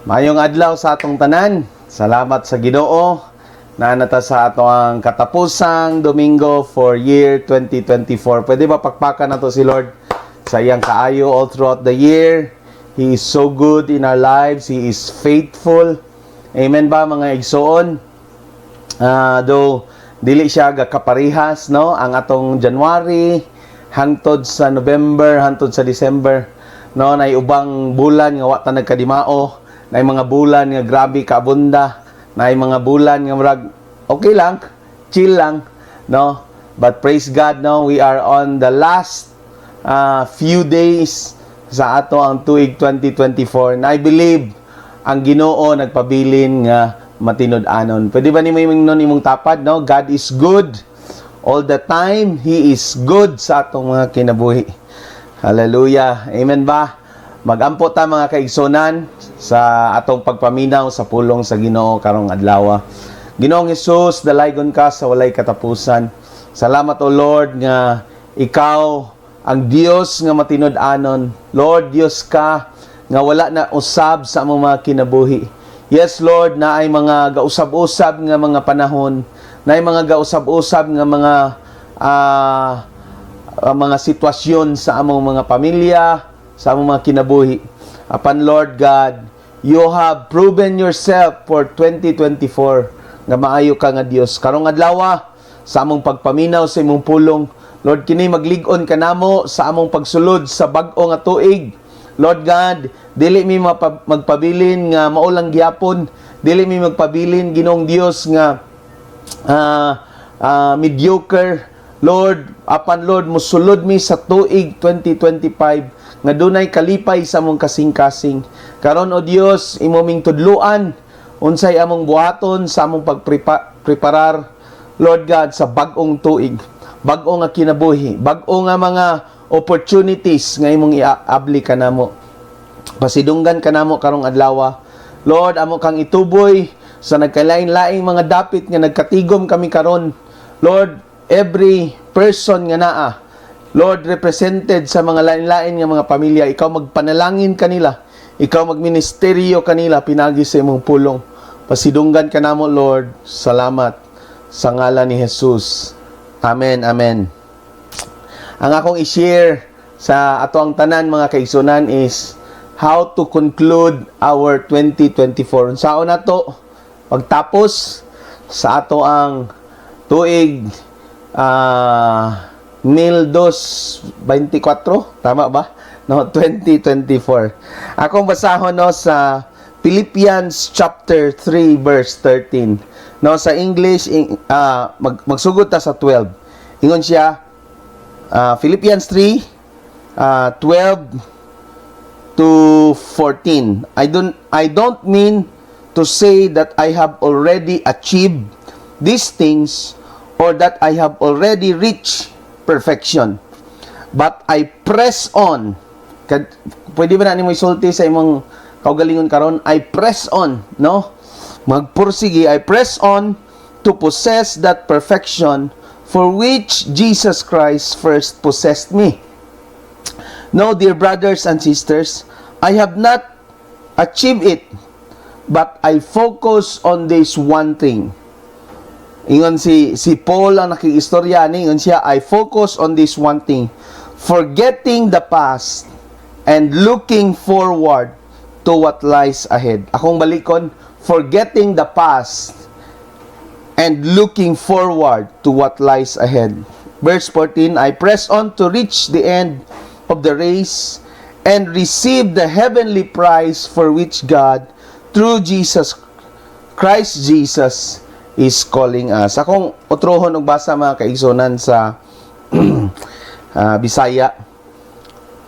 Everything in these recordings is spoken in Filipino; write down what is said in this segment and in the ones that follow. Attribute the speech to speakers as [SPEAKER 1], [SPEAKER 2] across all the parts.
[SPEAKER 1] Mayong adlaw sa atong tanan. Salamat sa Ginoo na nata sa atong katapusang Domingo for year 2024. Pwede ba pakpakan nato si Lord sa iyang kaayo all throughout the year? He is so good in our lives. He is faithful. Amen ba mga igsoon? Though dili siya gakaparihas, no? Ang atong January hangtod sa November, hangtod sa December, no? Nay ubang bulan nga wa ta nagkadimao. Nay mga bulan nga grabe kaabunda, nay mga bulan nga murag okay lang, chill lang, no? But praise God, no, we are on the last few days sa ato ang tuig 2024. And I believe ang Ginoo nagpabilin nga matinud-anon. Pwede ba nimo imong tapad, no? God is good all the time. He is good sa atong mga kinabuhi. Hallelujah. Amen ba? Magampo ta mga kaigsonan sa atong pagpaminaw sa pulong sa Ginoo karong adlaw. Ginoong Hesus, dalaygon ka sa walay katapusan. Salamat o Lord nga ikaw ang Dios nga matinud-anon. Lord, Dios ka nga wala na usab sa among mga kinabuhi. Yes Lord, na ay mga gausab-usab nga mga panahon, na ay mga gausab-usab nga mga sitwasyon sa among mga pamilya, sa among mga kinabuhi. Apan Lord God, you have proven yourself for 2024 nga maayo ka nga Dios. Karong adlaw sa among pagpaminaw sa imong pulong, Lord, kini maglig-on kanamo sa among pagsulod sa bag-o nga tuig. Lord God, dili mi magpabilin nga maulang gyapon, dili mi magpabilin Ginoong Dios nga mediocre. Lord, apan Lord, musulod mi sa tuig 2025 nga dunay kalipay sa among kasing-kasing. Karon o Dios, imo ming tudluan unsay among buhaton sa among pagpreparar, Lord God, sa bag-ong tuig, bag-o nga kinabuhi, bag-o nga mga opportunities nga imong i-abli kanamo. Pasidunggan kanamo karong adlaw. Lord, amo kang ituboy sa nagkalain-laing mga dapit nga nagkatigom kami karon. Lord, every person nga naa, Lord, represented sa mga lain-lain nga mga pamilya, ikaw magpanalangin kanila, ikaw magministeryo kanila, pinagi sa imong pulong. Pasidunggan kanamo Lord, salamat sa ngalan ni Jesus. Amen, amen. Ang akong i-share sa ato ang tanan mga kaigsunan is how to conclude our 2024. Saan na to? Pagtapos sa ato ang tuig 1224, tama ba? No, 2024. Akong basahon no sa Philippians chapter 3 verse 13. No, sa English magsugod ta sa 12. Ingon siya Philippians 3 12 to 14. I don't mean to say that I have already achieved these things or that I have already reached perfection, but I press on. Pwede ba na nimo isulti sa imong kaugalingon karon? I press on, no? Magpursige, I press on to possess that perfection for which Jesus Christ first possessed me. No, dear brothers and sisters, I have not achieved it, but I focus on this one thing. Ingon si Paul ang nakiistorya ni, ingon siya, I focus on this one thing, forgetting the past and looking forward to what lies ahead. Akong balikon, forgetting the past and looking forward to what lies ahead. Verse 14, I press on to reach the end of the race and receive the heavenly prize for which God, through Christ Jesus, is calling us. Akong utrohon og basa mga kaigsonan sa Bisaya.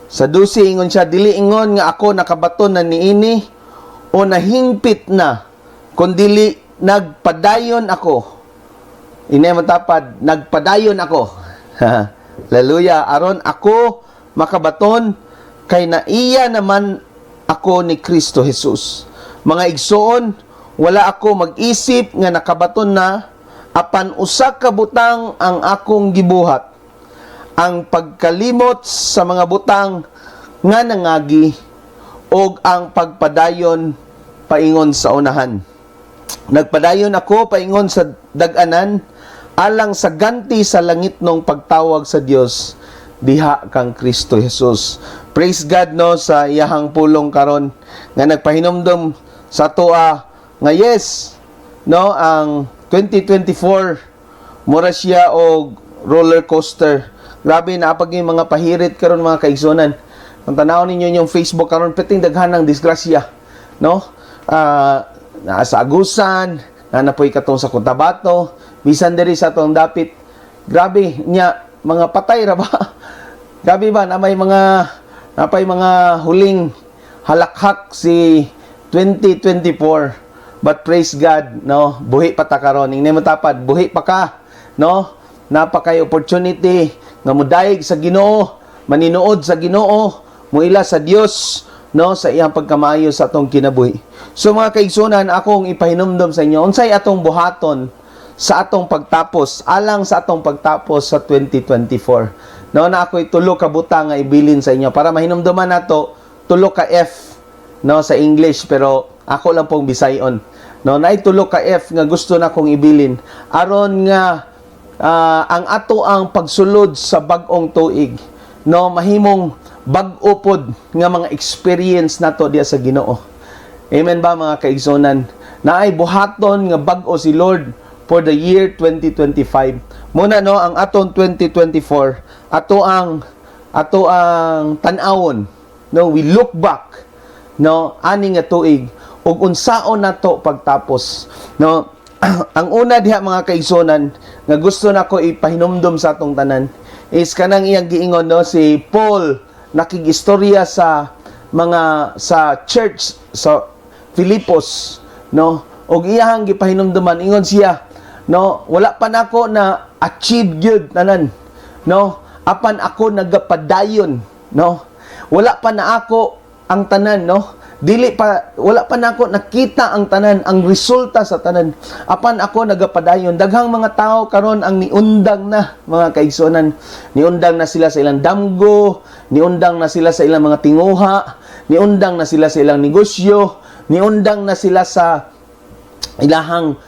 [SPEAKER 1] Sa 12 ingon siya, dili ingon nga ako nakabaton na niini o nahingpit na, kundili nagpadayon ako. Inay matapad, nagpadayon ako. Hallelujah. Aron ako makabaton kay naiya naman ako ni Kristo Jesus. Mga igsoon, wala ako mag-isip nga nakabaton na, apan usa ka butang ang akong gibuhat, ang pagkalimot sa mga butang nga nangagi og ang pagpadayon paingon sa unahan. Nagpadayon ako paingon sa dag-anan, alang sa ganti sa langit nung pagtawag sa Dios diha kang Kristo Jesus. Praise God no sa iyahang pulong karon nga nagpahinumdom sa toa nga yes no ang 2024 mura siya og roller coaster. Grabe na pag yung mga pahirit karon mga kaigsonan. Kung tanaw ninyo yung Facebook karon peting daghanang disgrasya no. Naa sa Agusan, napoy katong sa Cotabato, bisan diri sa atong dapit. Grabe nya mga patay ra ba? Grabe ba na may napay mga huling halakhak si 2024. But praise God, no, buhi pa ta karon. Ingni mo tapad, buhi pa ka, no? Napakay opportunity nga mudayeg sa Ginoo, maninuod sa Ginoo, muila sa Dios, no, sa iyang pagkamayo sa atong kinabuhi. So mga kaigsunan, akong ipahinumdom sa inyo unsay atong buhaton sa atong pagtapos, alang sa atong pagtapos sa 2024. No, na ako'y tulo ka buta nga ibilin sa inyo para mahinumduman nato tulo ka F no sa English pero ako lang pong Bisayon. No, naay tulo ka F nga gusto na kong ibilin aron nga ang ato ang pagsulod sa bag-ong tuig no mahimong bag-o pod nga mga experience nato diya sa Ginoo. Amen ba mga kaigsonan? Naay buhaton nga bag-o si Lord for the year 2025. Muna no ang atong 2024 ato ang tan-awon no we look back no ani nga tuig ug unsaon nato pagtapos no. Ang una diha mga kaigsonan nga gusto nako ipahinumdom sa atong tanan is kanang iyang giingon no si Paul nakigistorya sa church sa Filipos no og iyang gipahinumduman ingon siya no wala pa nako na achieve gyud tanan no apan ako nagapadayon no wala pa na ako ang tanan no wala pa nako nakita ang tanan ang resulta sa tanan apan ako nagapadayon. Daghang mga tao karon ang niundang na mga kaigsonan, niundang na sila sa ilang damgo, niundang na sila sa ilang mga tinguha, niundang na sila sa ilang negosyo, niundang na sila sa ilahang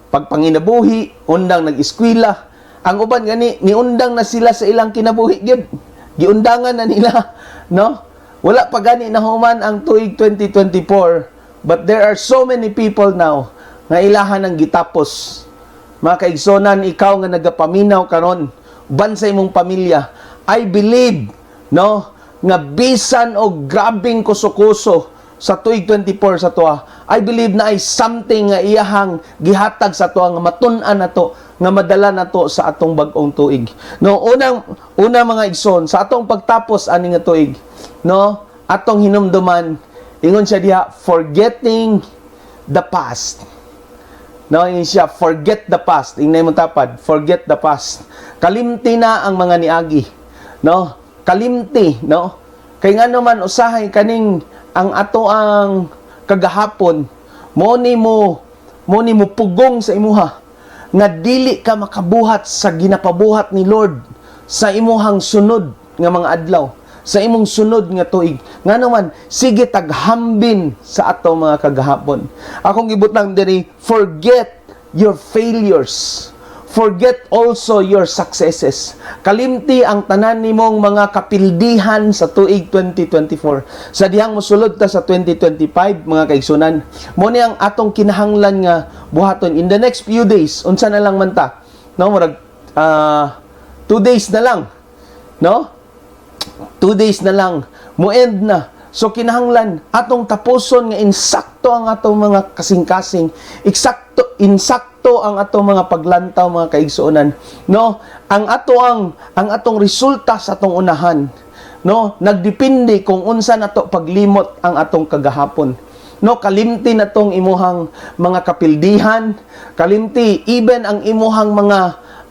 [SPEAKER 1] pagpanginabuhi, undang nag-eskwela. Ang uban gani niundang na sila sa ilang kinabuhi gyud. Giundangan na nila, no? Wala pa gani na human ang tuig 2024, but there are so many people now nga ilahan ang gitapos. Mga kaigsonan, ikaw nga nagapaminaw karon, uban sa imong pamilya, I believe, no, nga bisan og grabing kuso-kuso sa tuig 24 sa tuwa, I believe na ay something nga iyahang gihatag sa tuwa nga matun-an nato, nga madala nato sa atong bag-ong tuig. No, unang mga igsoon sa atong pagtapos ani nga tuig, no, atong hinumduman ingon siya diha forgetting the past. No, ingon siya forget the past. Ingnay mo tapad, forget the past. Kalimti na ang mga niagi. No? Kalimti, no? Kay ngano man usahay kaning ang ato ang kagahapon mo ni mo pugong sa imuha nga dili ka makabuhat sa ginapabuhat ni Lord sa imuhang sunod nga mga adlaw, sa imong sunod nga tuig. Nga naman, sige taghambin sa ato mga kagahapon. Akong gibutang diri, forget your failures. Forget also your successes. Kalimti ang tanan nimong mga kapildihan sa tuig 2024. Sa dihang mosulod ta sa 2025, mga kaigsunan, mo ni ang atong kinahanglan nga buhaton in the next few days. Unsa na lang man ta? No, murag 2 days na lang. No? 2 days na lang. Mo-end na. So kinahanglan atong tapuson nga insakto ang atong mga kasing-kasing, insakto ang atong mga paglantaw mga kaigsuonan. No, ang atong resulta sa atong unahan, no, nagdepende kung unsa nato paglimot ang atong kagahapon. No, kalimti na tong imuhang mga kapildihan, kalimti even ang imuhang mga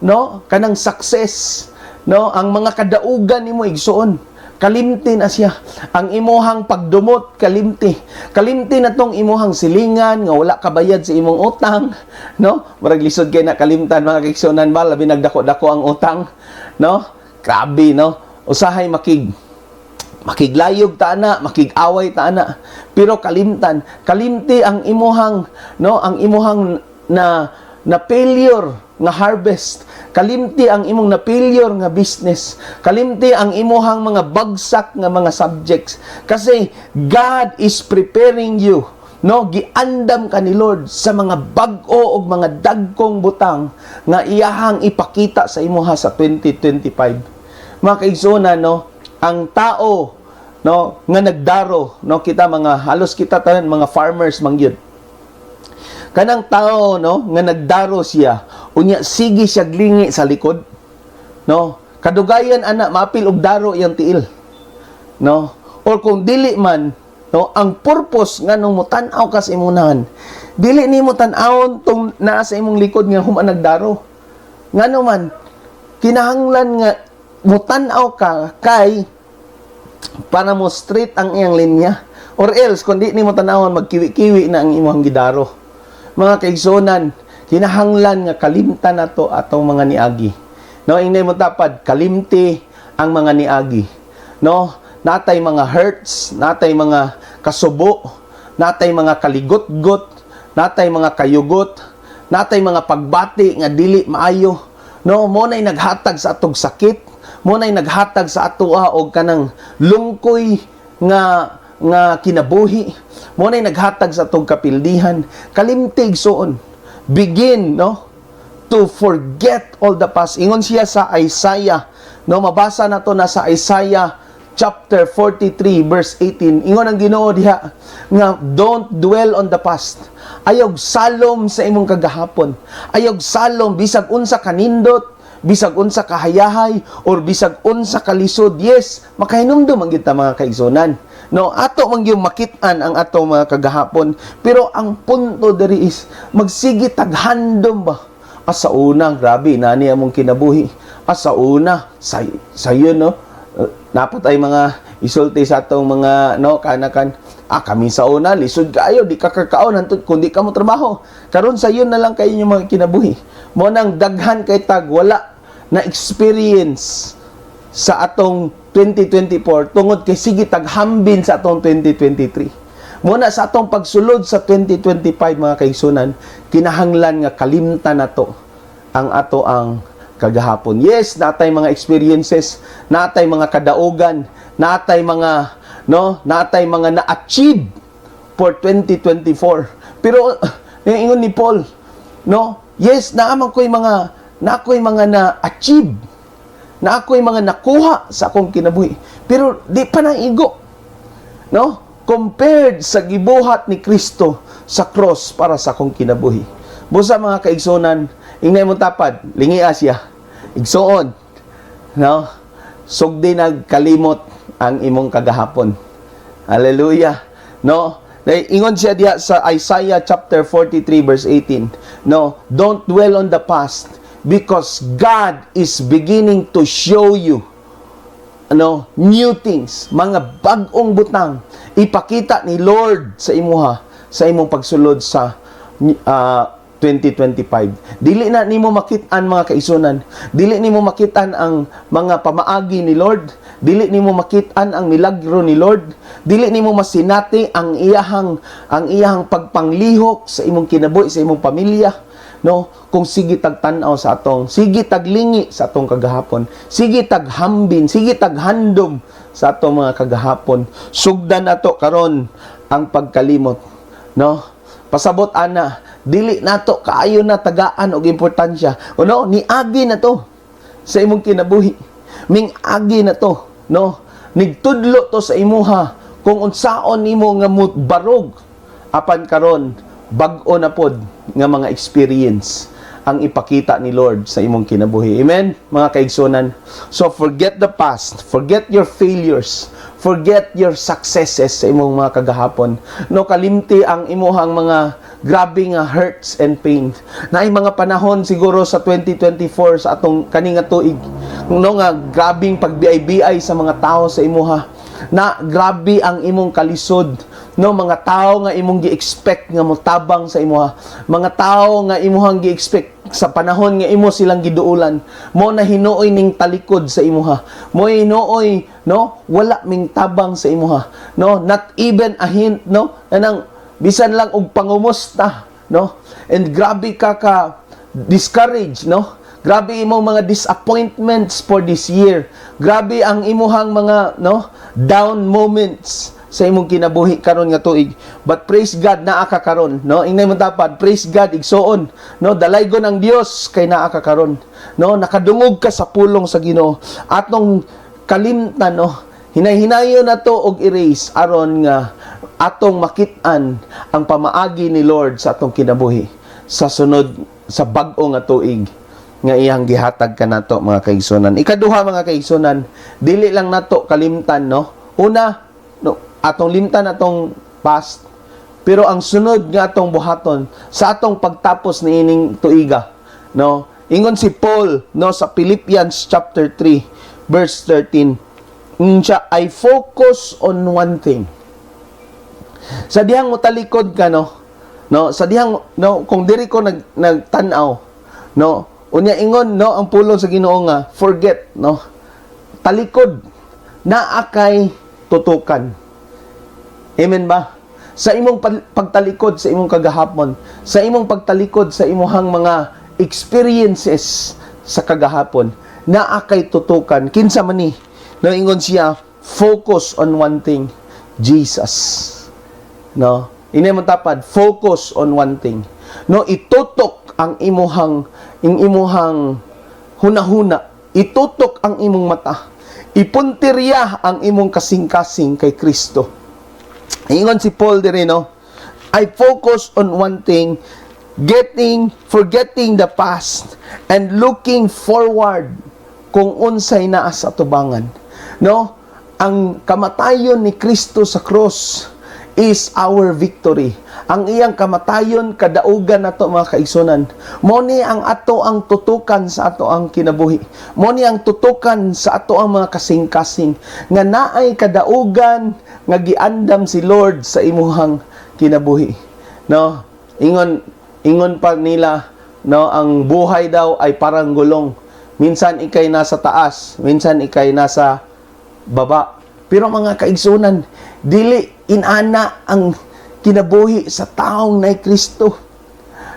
[SPEAKER 1] no kanang success, no, ang mga kadaugan nimo igsuon. Kalimti na siya. Ang imuhang pagdumot, kalimti. Kalimti na tong imuhang silingan, nga wala kabayad sa imong utang. No? Marag lisod kayo na kalimtan, mga kaigsunan ba? Labi nagdako-dako ang utang. No? Grabe, no? Usahay makiglayog ta ana, makigaway ta ana, pero kalimti ang imuhang ang imuhang na failure nga harvest, kalimti ang imong na failure nga business, kalimti ang imuhang mga bagsak nga mga subjects, kasi God is preparing you, giandam ka ni Lord sa mga bag-o ug mga dagkong butang nga iyahang ipakita sa imuha sa 2025. Mga kaigsunan, ang tao nga nagdaro, kita mga halos kita tanan mga farmers mangyud. Kanang tao nga nagdaro siya, unya sige siya glingi sa likod. Kadugayan ana maapil og daro iyang tiil. Or kung dili man, ang purpose nga nung mutan-aw ka sa imunahan, dili nimo tan-awon tong naa sa imong likod nga human nagdaro. Ngano man kinahanglan nga mutan-aw ka kay para mo straight ang iyang linya, or else kung di nimo tan-awon magkiwi-kiwi na ang imong gidaro. Mga kaigsonan, kinahanglan nga kalimtan nato atong mga niagi. Ingay mo tapad kalimti ang mga niagi. Natay mga hurts, natay mga kasubo, natay mga kaligot-got, natay mga kayugot, natay mga pagbati nga dili maayo. Mo nay naghatag sa atong sakit, mo nay naghatag sa atoa og kanang lungkoy nga kinabuhi, mo nay naghatag sa atong kapildihan. Kalimtig soon, begin to forget all the past. Ingon siya sa Isaiah, mabasa nato na sa Isaiah chapter 43 verse 18. Ingon ang Ginoo diha nga don't dwell on the past. Ayog salom sa imong kagahapon. Ayog salom bisag unsa kanindot, bisag unsa kahayahay, or bisag unsa kalisod. Yes, makahinumdum ang kita mga kaigsonan. Ato man yung makit-an ang ato mga kagahapon. Pero ang punto diri is magsige taghandom ba? Asa una, grabe nani among kinabuhi. Asa una, sayo napot ay mga isulti sa atong mga kanakan, kami sa una lisod kaayo, di ka kakaon hantud kundi ka mo trabaho. Karon sayo na lang kayo yung mga kinabuhi. Mo nang daghan kay tag wala na experience sa atong 2024 tungod kay sige taghambin sa atong 2023. Muna sa atong pagsulod sa 2025 mga kaigsunan, kinahanglan nga kalimtan nato ang ato ang kagahapon. Yes, natay mga experiences, natay mga kadaugan, natay mga na-achieve for 2024. Pero yung ingon ni Paul, yes, naako'y mga na-achieve, na ako'y mga nakuha sa akong kinabuhi. Pero di pa naigo. Compared sa gibuhat ni Kristo sa cross para sa akong kinabuhi. Busa mga kaigsonan, ingay mo tapad, lingi siya. Igsoon. Sugdi nagkalimot ang imong kagahapon. Hallelujah. Ingon siya diha sa Isaiah chapter 43 verse 18. Don't dwell on the past, because God is beginning to show you new things, mga bag-ong butang ipakita ni Lord sa imuha sa imong pagsulod sa 2025. Dili na nimo makit-an mga kaisunan, dili nimo makit-an ang mga pamaagi ni Lord, dili nimo makit-an ang milagro ni Lord, dili nimo masinati ang iyahang pagpanglihok sa imong kinabuhi, sa imong pamilya. Kung sige tagtanaw sa atong, sige taglingi sa atong kagahapon, sige taghambin, sige taghandom sa atong mga kagahapon. Sugdan nato karon ang pagkalimot. Pasabot ana, dili nato kaayo na tagaan og importansya. Niagi na to sa imong kinabuhi. Ming-agi na to, nigtudlo to sa imuha kung unsaon nimo nga barog apan karon bag-o na pod nga mga experience ang ipakita ni Lord sa imong kinabuhi. Amen, mga kaigsunan. So, forget the past. Forget your failures. Forget your successes sa imong mga kagahapon. Kalimti ang imuhang mga grabe nga hurts and pain. Naay mga panahon siguro sa 2024 sa atong kaninga tuig. Nga grabing pagbiay-biay sa mga tao sa imuha. Na grabe ang imong kalisod. No, mga tao nga imong gi-expect nga motabang sa imuha. Mga tao nga imuhang gi-expect sa panahon nga imo silang giduulan. Mo na hinuoy ning talikod sa imuha. Mo hinuoy, no, wala ming tabang sa imuha. No, not even a hint, no, anang bisan lang og pangumusta, no. And grabe ka discouraged, no. Grabe imong mga disappointments for this year. Grabe ang imuhang mga, no, down moments sa imong kinabuhi karon nga tuig. But praise God, naa ka karon, no? Ingay mo dapat, praise God, igsoon, no? Dalaygon ang Dios kay naa ka karon, no? Nakadungog ka sa pulong sa Ginoo. Atong kalimtan, no? Hinay-hinayon na to og erase aron nga atong makit-an ang pamaagi ni Lord sa atong kinabuhi sa sunod sa bag-o nga tuig nga iyang gihatag kanato, mga kaigsunan. Ikaduha, mga kaigsunan, dili lang nato kalimtan, no? Una, no, atong limtan atong past, pero ang sunod nga atong buhaton sa atong pagtapos ni ining tuiga, no? Ingon si Paul, no, sa Philippians chapter 3 verse 13, siya, I focus on one thing. Sa dihang mutalikod ka, no, sa dihang, no, kung diri ko nagtanaw, no, unya ingon, no, ang pulong sa Ginoo nga forget, no, talikod naa kay tutukan. Amen ba? Sa imong pagtalikod sa imong kagahapon, sa imong pagtalikod sa imong mga experiences sa kagahapon, naa kay tutukan. Kinsa man ni, no, ingon siya, focus on one thing, Jesus. No? Inay mo tapad, focus on one thing. No, itutok ang imuhang hunahuna, itutok ang imong mata, ipuntirya ang imong kasing-kasing kay Kristo. Ingon si Paul dire, no, I focus on one thing, forgetting the past and looking forward kung unsay naa sa atubangan. No, ang kamatayon ni Kristo sa cross is our victory. Ang iyang kamatayon kadaugan nato, mga kaigsunan. Mo ni ang ato ang tutukan sa ato ang kinabuhi. Mo ni ang tutukan sa ato ang mga kasing-kasing nga naay kadaugan nga giandam si Lord sa imuhang kinabuhi. No? Ingon pa nila, no, ang buhay daw ay parang gulong. Minsan ikay nasa taas, minsan ikay nasa baba. Pero mga kaigsunan, dili inana ang kinabuhi sa taong nay Kristo.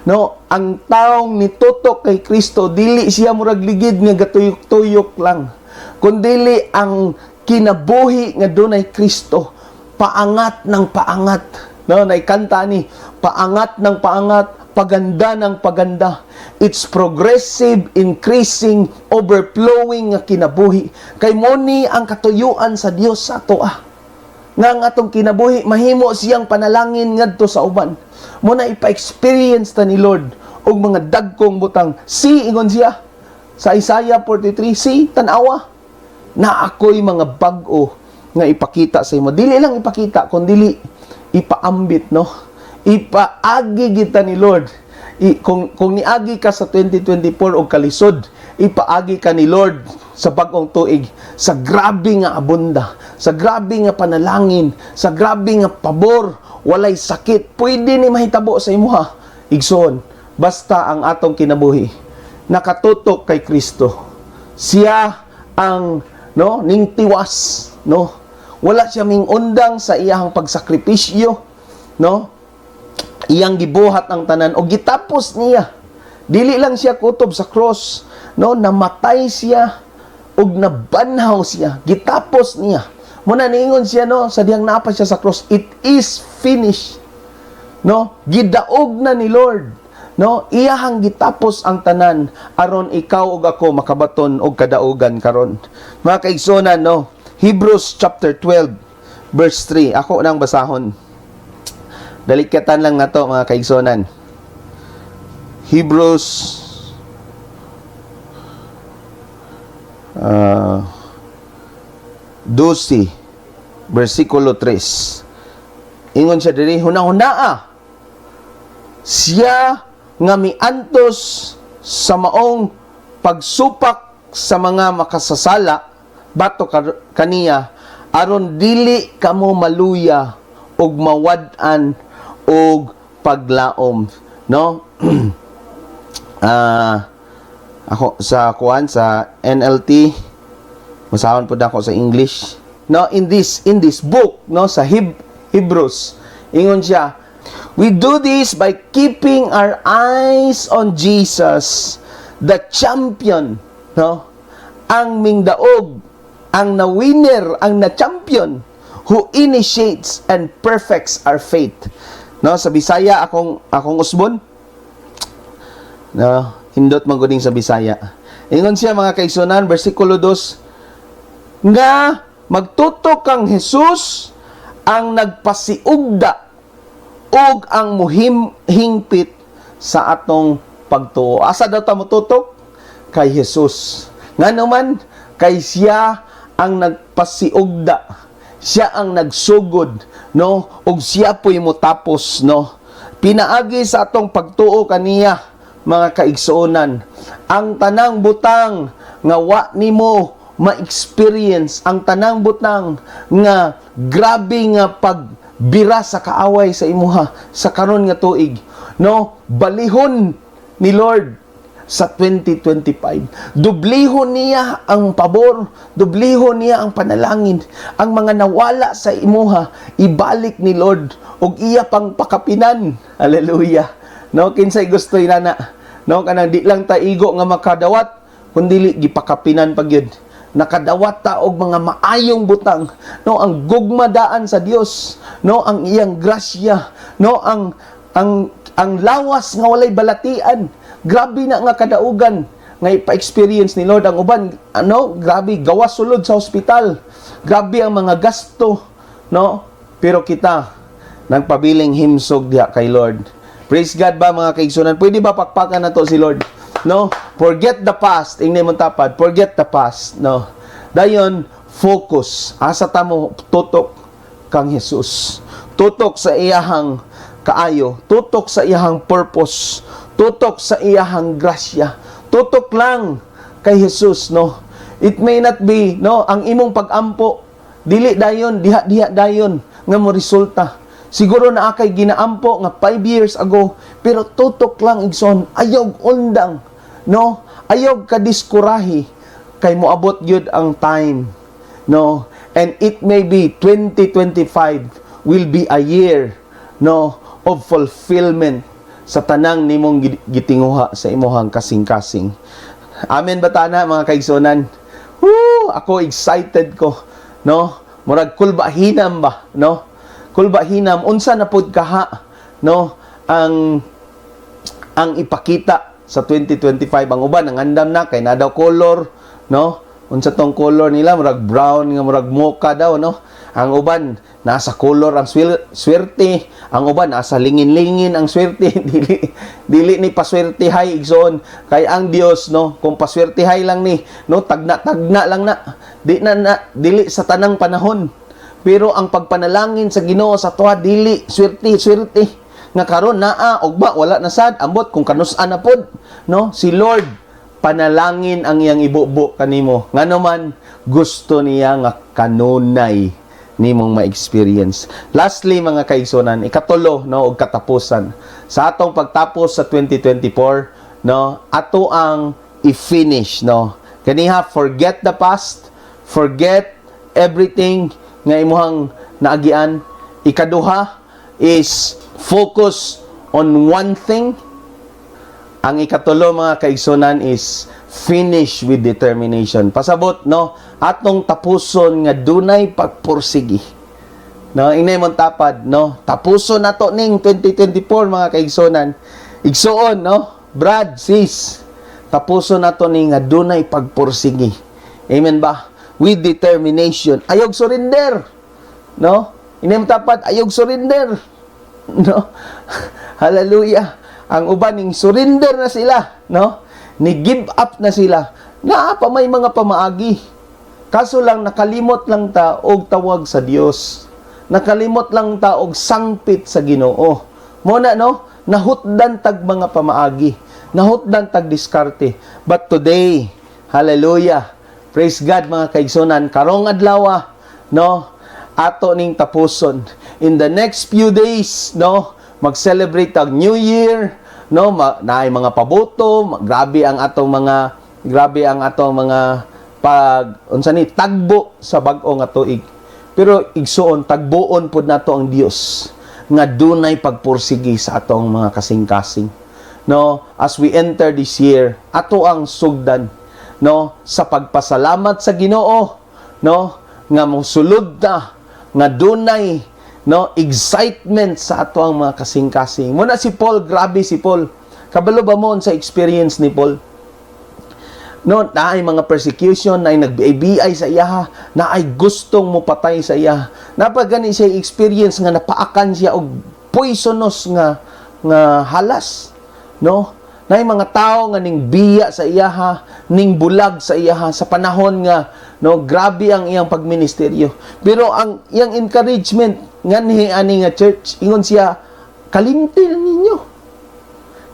[SPEAKER 1] No, ang taong nitutok kay Kristo, dili siya murag ligid nga gatuyok-tuyok lang. Kundili ang kinabuhi nga dunay Kristo, paangat ng paangat. No, naikanta ni, paangat ng paangat, paganda ng paganda. It's progressive, increasing, overflowing nga kinabuhi. Kay mo ni ang katuyuan sa Dios sa atoa. Nga ang atong kinabuhi, mahimo siyang panalangin ngadto sa uban. Mo na ipa-experience ta ni Lord og mga dagkong butang. Ingon siya sa Isaiah 43, tanawa na ako'y mga bag-o nga ipakita sa imo. Dili lang ipakita, kundi ipaambit, no? Ipaagi kita ni Lord. Kung niagi ka sa 2024 og kalisod, ipaagi ka ni Lord sa bagong tuig, sa grabe nga abunda, sa grabe nga panalangin, sa grabe nga pabor, walay sakit, pwede ni mahitabo sa imuha. Igsoon, basta ang atong kinabuhi nakatutok kay Kristo. Siya ang, no, ning tiwas, no? Wala siya ming undang sa iyang pagsakripisyo, no? Iyang gibuhat ang tanan o gitapos niya. Dili lang siya kutob sa cross, no, namatay siya ug nabanhaw siya, gitapos niya. Muna niingon siya, no, sa diyang napa siya sa cross, it is finished. No, gidaog na ni Lord. No, iyahang gitapos ang tanan aron ikaw ug ako makabaton og kadaugan karon. Mga kaigsonan, no, Hebrews chapter 12 verse 3. Ako nang basahon. Dalikatan lang nato, mga kaigsonan. Hebrews 12 versikulo 3. Ingon siya diri, hunahunaa siya nga miantos sa maong pagsupak sa mga makasasala bato kaniya aron dili kamo maluya ug mawad-an ug paglaom, no? Ako sa NLT, masahon po ako sa English. No, in this book, no, sa Hebrews, ingon siya, we do this by keeping our eyes on Jesus, the champion, no? Ang mingdaog, ang na-winner, ang na-champion, who initiates and perfects our faith. No, sa Bisaya akong usbon. No, hindot man guding sa Bisaya. Ingon siya mga kaigsunan, bersikulo 2, nga magtutok kang Jesus ang nagpasiugda ug ang hingpit sa atong pagtuo. Asa daw ta motutok? Kay Jesus. Ngano man, kay siya ang nagpasiugda. Siya ang nagsugod, no? Ug siya po'y motapos, no? Pinaagi sa atong pagtuo kaniya, mga kaigsuonan, ang tanang butang nga wa nimo ma-experience, ang tanang butang nga grabe nga pagbira sa kaaway sa imuha sa karon nga tuig, no? Balihon ni Lord sa 2025. Dublihon niya ang pabor, dublihon niya ang panalangin. Ang mga nawala sa imuha, ibalik ni Lord ug iya pang pakapinan. Hallelujah. No, kinsay gusto inana? No, kanang di lang ta igo nga makadawat, kundi gipakapinan pagyud. Nakadawat ta og mga maayong butang, no, ang gugmadaan sa Dios, no, ang iyang grasya, no, ang lawas nga walay balatian. Grabe na nga kadaugan nga ipa-experience ni Lord. Ang uban, grabe, gawas sulod sa ospital. Grabe ang mga gasto, no? Pero kita, nagpabiling himsog diha kay Lord. Praise God ba mga kaigsunan? Pwede ba pakpakan na to si Lord? No? Forget the past. Ingay mong tapad. Forget the past. No? Dayon, focus. Asa tamo, tutok kang Jesus. Tutok sa iyahang kaayo. Tutok sa iyahang purpose. Tutok sa iyahang grasya. Tutok lang kay Jesus, no? It may not be, no, ang imong pag-ampo, dili dayon, diha dayon nga mo resulta. Siguro na akay ginaampo nga 5 years ago, pero tutok lang igsoon, ayog undang, no? Ayog ka diskurahi kay moabot gyud ang time, no? And it may be 2025 will be a year, no, of fulfillment sa tanang nimong gitinguha sa imuhang kasing-kasing. Amen ba tana mga kaigsunan? Ako excited ko, no? Murag kulba hinam ba, no? Kulba hinam unsa na pud kaha, no? Ang ipakita sa 2025 ang uban ang andam na kay na daw color, no? Unsa tong color nila murag brown nga murag mocha daw, no? Ang uban nasa color ang swerte, ang uban nasa lingin-lingin ang swerte. dili ni paswertehay igsoon kay ang Dios, no, kung paswertehay lang ni, no, tagna lang na dili sa tanang panahon. Pero ang pagpanalangin sa Ginoo sa tuwa dili swerte nga karon naa ugma wala na sad ambot kung kanus-an na pod, no? Si Lord panalangin ang iyang ibubo kanimo ngano man gusto niya nga kanunay nimong ma-experience. Lastly mga kaigsunan, ikatulo, no, og katapusan sa atong pagtapos sa 2024, no, ato ang i-finish, no. Kaniha, forget the past, forget everything nga imuhang naagian. Ikaduha is focus on one thing. Ang ikatulo mga kaigsunan is finish with determination. Pasabot, no, atong tapuson nga dunay pagpursigi. No, inay mong tapad, no. Tapuson nato ning 2024 mga kaigsunan. Igsuon, no. Brad, sis. Tapuson nato ning nga dunay pagpursigi. Amen ba? With determination. Ayog surrender. No? Inay mong tapad, ayog surrender. No? Hallelujah. Ang uban ning surrender na sila, no? Ni give up na sila. Naa pa may mga pamaagi. Kaso lang nakalimot lang ta og tawag sa Dios. Nakalimot lang ta og sangpit sa Ginoo. Mo na, no? Nahutdan tag mga pamaagi. Nahutdan tag diskarte. But today, hallelujah. Praise God mga kaigsunan. Karong adlaw, no? Ato ning tapuson. in the next few days, no, mag-celebrate ang New Year, no, naay mga paboto, grabe ang atong mga unsa ni tagbo sa bag-o nga tuig. Pero igsuon tagbuon pud nato ang Dios nga dunay pagpursigi sa atong mga kasing-kasing. No, as we enter this year, ato ang sugdan, no, sa pagpasalamat sa Ginoo, no, nga mosulod na nga dunay, no, excitement sa ato ang mga kasing-kasing. Muna si Paul, grabe si Paul. Kabalo ba mo sa experience ni Paul? No, naay mga persecution, naay nagbiay sa iya, naay gustong mopatay sa iya. Napagani siya experience nga napaakan siya og poisonous nga halas. No? Naay mga tao nga ning biya sa iya, ning bulag sa iya sa panahon nga, no, grabe ang iyang pagministeryo. Pero ang iyang encouragement nganhi ani nga church, ingon siya, kalimti ninyo.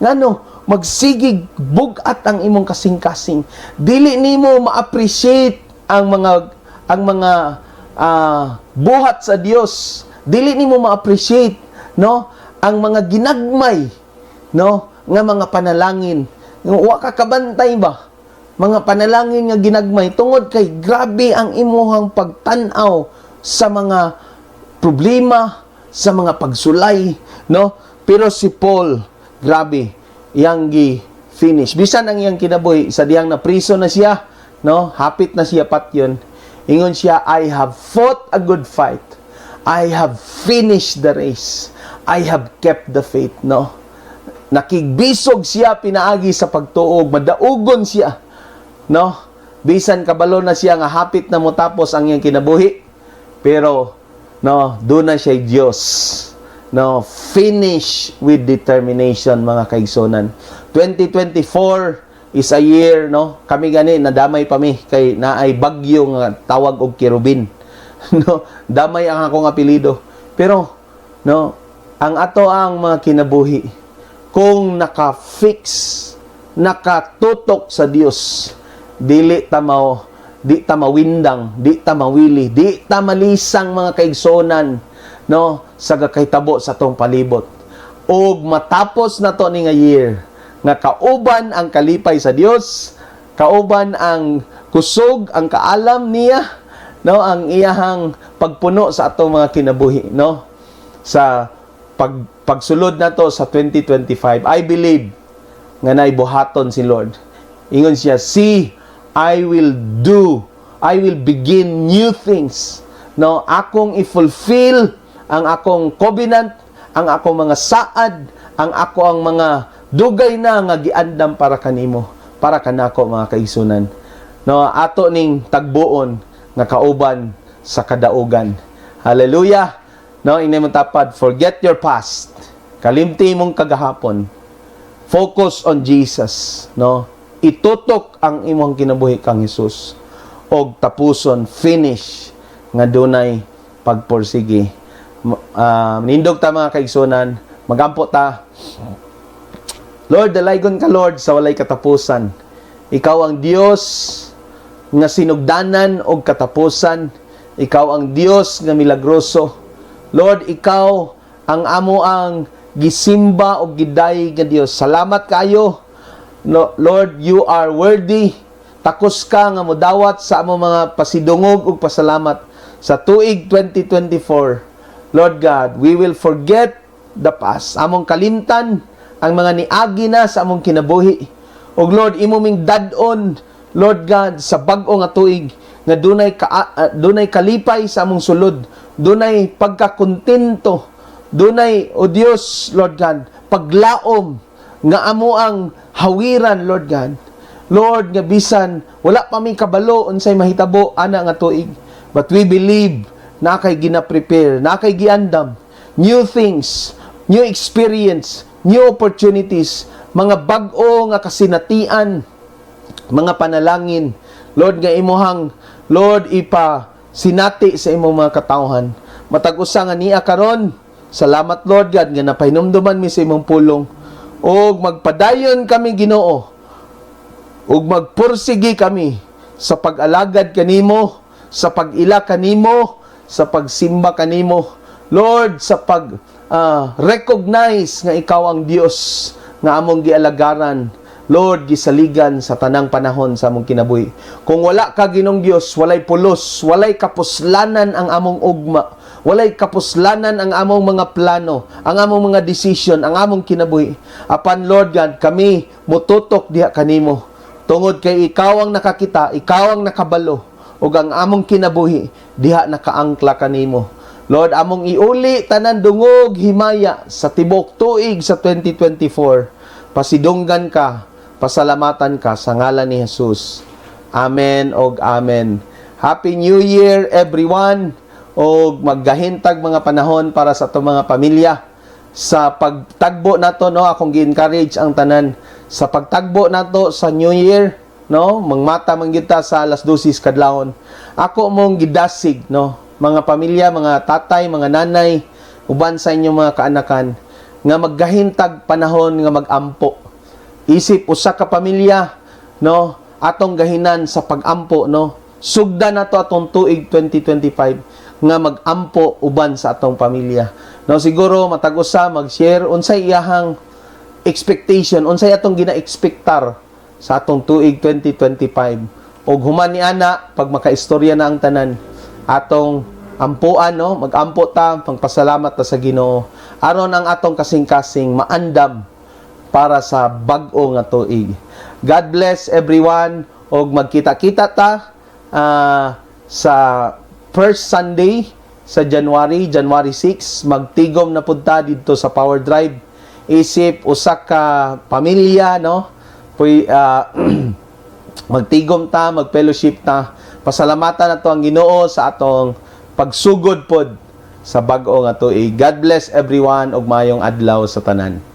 [SPEAKER 1] Ngano? Magsigig bugat ang imong kasing-kasing. Dili nimo ma-appreciate ang mga buhat sa Dios. Dili nimo ma-appreciate, no, ang mga ginagmay, no, nga mga panalangin. Wa ka kabantay ba? Mga panalangin nga ginagmay tungod kay grabe ang imuhang pagtan-aw sa mga problema, sa mga pagsulay, no? Pero si Paul, grabe, iyang gi-finish. Bisan ang iyang kinabuhi, sa diyang na priso na siya, no? Hapit na siya patyon. Ingon siya, I have fought a good fight. I have finished the race. I have kept the faith, no? Nakigbisog siya pinaagi sa pagtuog, madaugon siya, no? Bisan kabalo na siya nga hapit na motapos ang iyang kinabuhi. Pero, no, doon na siya Diyos. No, finish with determination, mga kaigsonan. 2024 is a year, no? Kami gani nadamay pa mi kay naay bagyo nga tawag og kirubin. No, damay ang akong apelyido. Pero no, ang ato ang mga kinabuhi kung naka-fix, nakatutok sa Dios, di ta mawindang, di ta mawili, di ta malisang, mga kaigsonan, no, sa gakahitabo sa tong palibot. Og matapos na to ni nga year, nga kauban ang kalipay sa Dios, kauban ang kusog, ang kaalam niya, no, ang iyahang pagpuno sa atong mga kinabuhi, no, sa pagsulod na to sa 2025. I believe nga naibuhaton si Lord. Ingon siya, see, I will begin new things. No, akong i-fulfill ang akong covenant, ang akong mga saad, ang ako ang mga dugay na nga giandam para kanimo, para kanako, mga kaigsunan. No, ato ning tagbuon nga kauban sa kadaugan. Hallelujah. No, inay mo tapad, forget your past. Kalimti mong kagahapon. Focus on Jesus, no? Itutok ang imong kinabuhi kang Hesus. Og tapuson, finish nga dunay pagpursige. Nindog ta, mga kaigsunan, magampo ta. Lord, dalaygon ka, Lord, sa walay katapusan. Ikaw ang Dios nga sinugdanan og katapusan. Ikaw ang Dios nga milagroso. Lord, ikaw ang amo ang gisimba og giday nga Dios. Salamat kayo. No, Lord, you are worthy. Takos ka nga modawat sa among mga pasidungog ug pasalamat sa tuig 2024. Lord God, we will forget the past. Among kalimtan ang mga niagi na sa among kinabuhi. O Lord, imuming dadon, Lord God, sa bag-o nga tuig, nga dunay kalipay sa among sulod, dunay pagkakontento, dunay, o Dios, Lord God, paglaom, nga amo ang hawiran, Lord God. Lord, nga bisan, wala pa may kabalo, unsay mahitabo, ana nga tuig. But we believe, na kay gina-prepare, na kay giandam, new things, new experience, new opportunities, mga bag-o nga kasinatian, mga panalangin, Lord, nga imuhang, Lord, sinati sa imong mga katawhan. Matag-usa nga niya karon, salamat, Lord God, nga napahinumduman mi sa imong pulong, og magpadayon kami, Ginoo, og magpursigi kami sa pag-alagad kanimo, sa pag-ila kanimo, sa pagsimba kanimo, Lord, sa pag recognize nga ikaw ang Dios nga among gialagaran. Lord, gisaligan sa tanang panahon sa among kinabuhi. Kung wala ka Ginong Dios, walay pulos, walay kapuslanan ang among ugma, walay kapuslanan ang among mga plano, ang among mga decision, ang among kinabuhi. Apan Lord God, kami mututok diha kanimo. Tungod kay ikaw ang nakakita, ikaw ang nakabalo, ug ang among kinabuhi diha nakaangkla kanimo. Lord, among iuli tanan dungog himaya sa tibok tuig sa 2024. Pasidunggan ka, pasalamatan ka sa ngalan ni Jesus. Amen og amen. Happy New Year everyone. Og maggahintag mga panahon para sa atong mga pamilya. Sa pagtagbo nato, no, akong gi-encourage ang tanan sa pagtagbo nato sa New Year, no, mangmata man kita sa alas 12 kadlawon. Ako mong gidasig, no, mga pamilya, mga tatay, mga nanay, uban sa inyong mga kaanakan, nga maggahintag panahon nga magampo. Isip usa ka pamilya, no, atong gahinan sa pagampo, no. Sugda nato atong tuig 2025 nga magampo uban sa atong pamilya. No, siguro matag usa mag-share unsay iyahang expectation, unsay atong gina-expectar sa atong tuig 2025. Og human ni ana pag makaistorya na ang tanan atong ampuan, no, magampo ta, pagpasalamat ta sa Ginoo aron ang atong kasing-kasing maandam para sa bag-o nga tuig. God bless everyone og magkita-kita ta sa first Sunday sa January 6, magtigom na punta dito sa Power Drive. Isip usa ka pamilya, no, magtigom ta, mag-fellowship ta. Pasalamatan nato ang Ginoo sa atong pagsugod pod sa bag-o nga tuig. God bless everyone og maayong adlaw sa tanan.